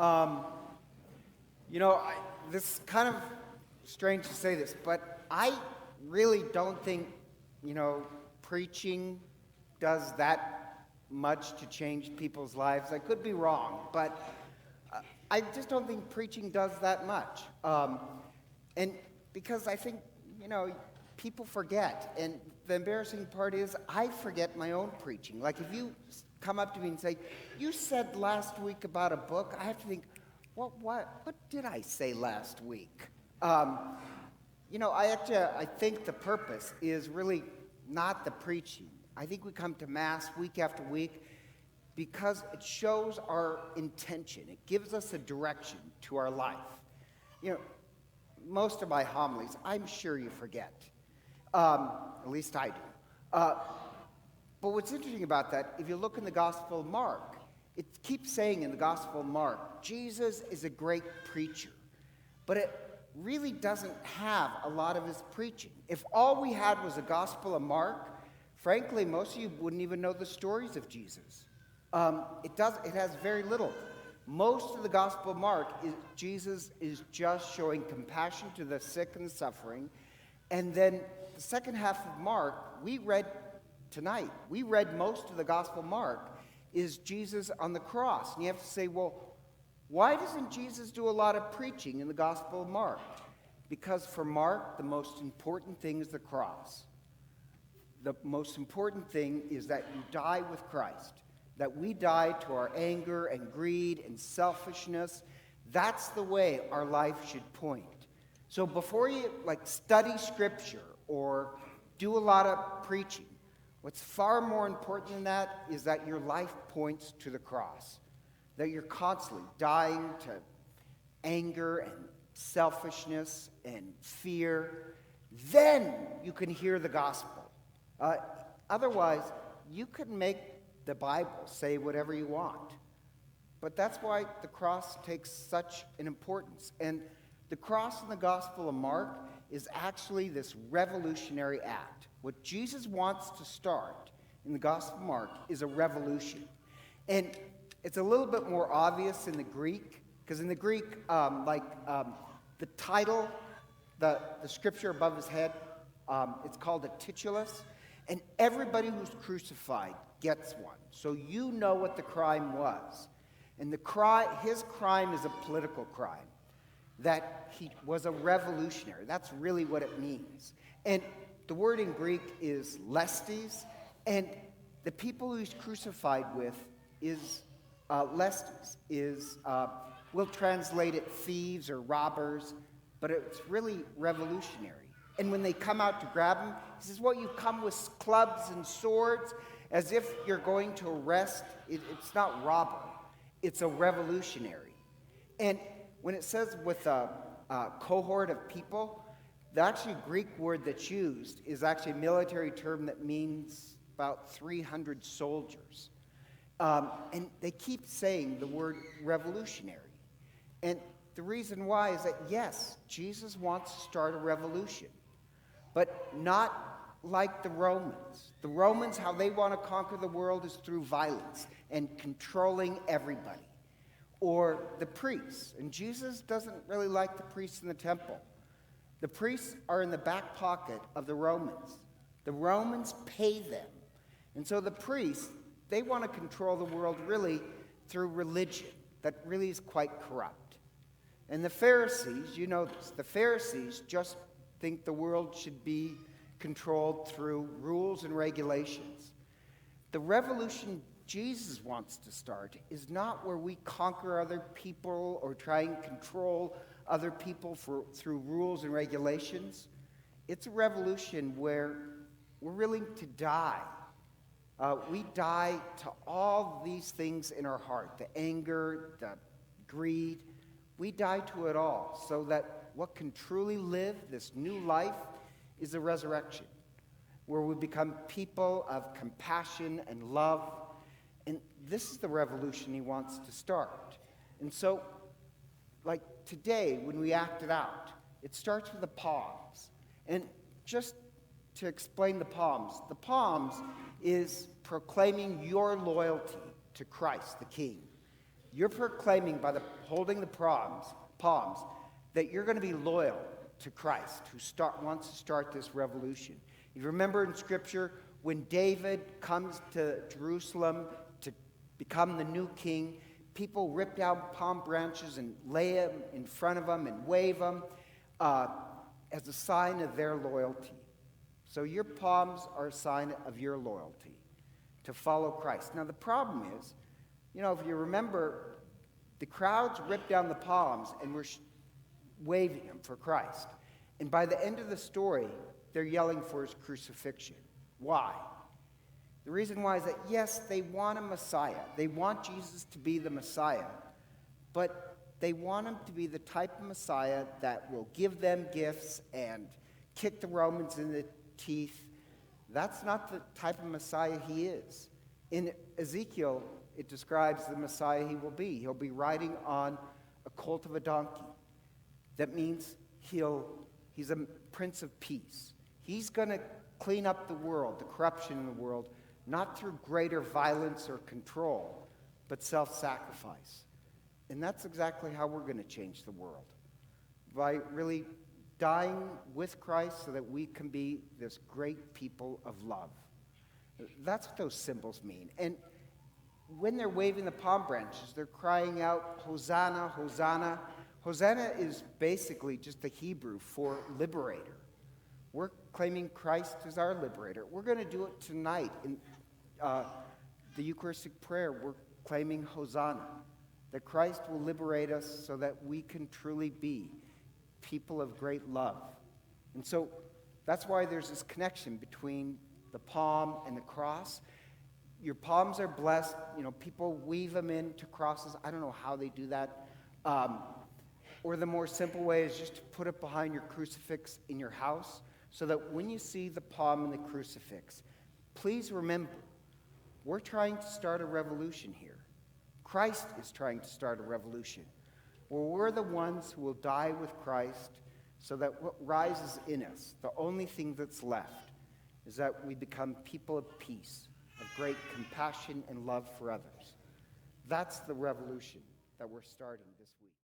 Um, this is kind of strange to say this, but I really don't think, preaching does that much to change people's lives. I could be wrong, but I just don't think preaching does that much. And because I think, people forget. And the embarrassing part is I forget my own preaching. Like if you come up to me and say, you said last week about a book, I have to think, what did I say last week? I think the purpose is really not the preaching. I think we come to Mass week after week because it shows our intention. It gives us a direction to our life. Most of my homilies, I'm sure you forget. At least I do. But what's interesting about that, if you look in the Gospel of Mark, it keeps saying in the Gospel of Mark, Jesus is a great preacher. But it really doesn't have a lot of his preaching. If all we had was the Gospel of Mark, frankly, most of you wouldn't even know the stories of Jesus. It has very little. Most of the Gospel of Mark is Jesus is just showing compassion to the sick and the suffering. And then the second half of Mark, we read tonight, we read most of the Gospel of Mark, is Jesus on the cross. And you have to say, well, why doesn't Jesus do a lot of preaching in the Gospel of Mark? Because for Mark, the most important thing is the cross. The most important thing is that you die with Christ, that we die to our anger and greed and selfishness. That's the way our life should point. So before you study Scripture or do a lot of preaching, what's far more important than that is that your life points to the cross, that you're constantly dying to anger and selfishness and fear. Then you can hear the gospel. Otherwise, you can make the Bible say whatever you want. But that's why the cross takes such an importance. And the cross in the Gospel of Mark is actually this revolutionary act. What Jesus wants to start in the Gospel of Mark is a revolution. And it's a little bit more obvious in the Greek, because in the Greek, the title, the scripture above his head, it's called a titulus, and everybody who's crucified gets one. So you know what the crime was. And his crime is a political crime, that he was a revolutionary. That's really what it means. And the word in Greek is lestes, and the people he's crucified with is lestes, we'll translate it thieves or robbers, but it's really revolutionary. And when they come out to grab him, he says, well, you come with clubs and swords as if you're going to arrest. It's not robber. It's a revolutionary. And when it says with a cohort of people, the actually Greek word that's used is actually a military term that means about 300 soldiers. And they keep saying the word revolutionary. And the reason why is that, yes, Jesus wants to start a revolution, but not like the Romans. The Romans, how they want to conquer the world is through violence and controlling everybody. Or the priests. And Jesus doesn't really like the priests in the temple. The priests are in the back pocket of the Romans. The Romans pay them. And so the priests, they want to control the world really through religion that really is quite corrupt. And the Pharisees, you know this, the Pharisees just think the world should be controlled through rules and regulations. The revolution Jesus wants to start is not where we conquer other people or try and control other people through rules and regulations. It's a revolution where we're willing to die. We die to all these things in our heart, the anger, the greed. We die to it all so that what can truly live this new life is the resurrection, where we become people of compassion and love. And this is the revolution he wants to start. And so, like today, when we act it out, it starts with the palms. And just to explain the palms is proclaiming your loyalty to Christ, the King. You're proclaiming by holding the palms that you're going to be loyal to Christ, who wants to start this revolution. You remember in Scripture when David comes to Jerusalem to become the new king, people rip down palm branches and lay them in front of him and wave them as a sign of their loyalty. So your palms are a sign of your loyalty to follow Christ. Now the problem is, if you remember, the crowds ripped down the palms and were waving him for Christ. And by the end of the story, they're yelling for his crucifixion. Why? The reason why is that, yes, they want a Messiah. They want Jesus to be the Messiah. But they want him to be the type of Messiah that will give them gifts and kick the Romans in the teeth. That's not the type of Messiah he is. In Ezekiel, it describes the Messiah he will be. He'll be riding on a colt of a donkey. That means he's a prince of peace. He's going to clean up the world, the corruption in the world, not through greater violence or control, but self-sacrifice. And that's exactly how we're going to change the world, by really dying with Christ so that we can be this great people of love. That's what those symbols mean. And when they're waving the palm branches, they're crying out, Hosanna, Hosanna. Hosanna is basically just the Hebrew for liberator. We're claiming Christ as our liberator. We're going to do it tonight in the Eucharistic prayer. We're claiming Hosanna, that Christ will liberate us so that we can truly be people of great love. And so that's why there's this connection between the palm and the cross. Your palms are blessed. People weave them into crosses. I don't know how they do that. Or the more simple way is just to put it behind your crucifix in your house so that when you see the palm and the crucifix, please remember, we're trying to start a revolution here. Christ is trying to start a revolution where we're the ones who will die with Christ so that what rises in us, the only thing that's left, is that we become people of peace, of great compassion and love for others. That's the revolution that we're starting this week.